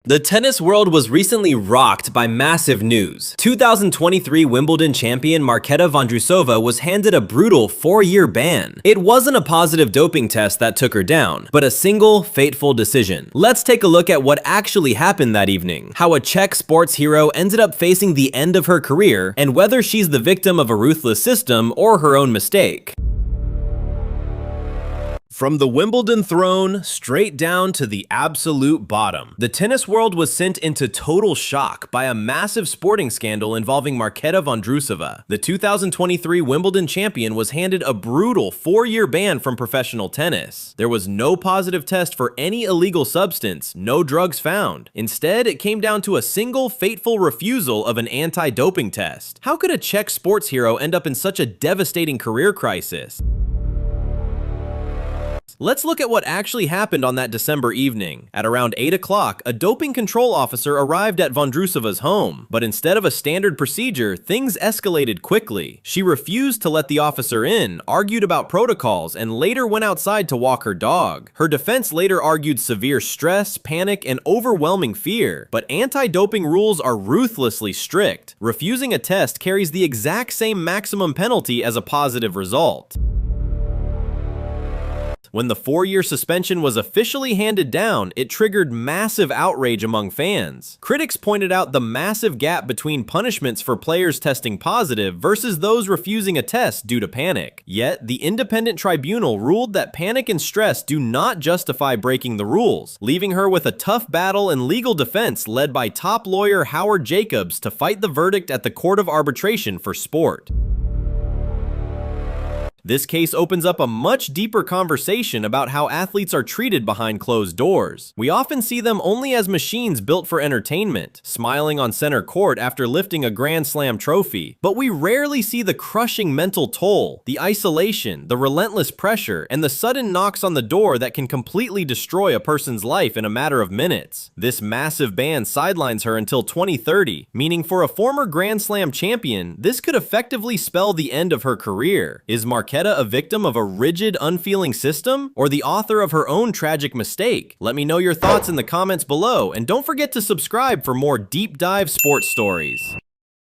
The tennis world was recently rocked by massive news. 2023 Wimbledon champion Marketa Vondrousova was handed a brutal 4-year ban. It wasn't a positive doping test that took her down, but a single, fateful decision. Let's take a look at what actually happened that evening, how a Czech sports hero ended up facing the end of her career, and whether she's the victim of a ruthless system or her own mistake. From the Wimbledon throne straight down to the absolute bottom, the tennis world was sent into total shock by a massive sporting scandal involving Marketa Vondrousova. The 2023 Wimbledon champion was handed a brutal 4-year ban from professional tennis. There was no positive test for any illegal substance, no drugs found. Instead, it came down to a single fateful refusal of an anti-doping test. How could a Czech sports hero end up in such a devastating career crisis? Let's look at what actually happened on that December evening. At around 8 o'clock, a doping control officer arrived at Vondrousova's home, but instead of a standard procedure, things escalated quickly. She refused to let the officer in, argued about protocols, and later went outside to walk her dog. Her defense later argued severe stress, panic, and overwhelming fear, but anti-doping rules are ruthlessly strict. Refusing a test carries the exact same maximum penalty as a positive result. When the 4-year suspension was officially handed down, it triggered massive outrage among fans. Critics pointed out the massive gap between punishments for players testing positive versus those refusing a test due to panic. Yet, the independent tribunal ruled that panic and stress do not justify breaking the rules, leaving her with a tough battle and legal defense led by top lawyer Howard Jacobs to fight the verdict at the Court of Arbitration for Sport. This case opens up a much deeper conversation about how athletes are treated behind closed doors. We often see them only as machines built for entertainment, smiling on center court after lifting a Grand Slam trophy. But we rarely see the crushing mental toll, the isolation, the relentless pressure, and the sudden knocks on the door that can completely destroy a person's life in a matter of minutes. This massive ban sidelines her until 2030, meaning for a former Grand Slam champion, this could effectively spell the end of her career. Is Marketa a victim of a rigid, unfeeling system, or the author of her own tragic mistake? Let me know your thoughts in the comments below, and don't forget to subscribe for more deep dive sports stories.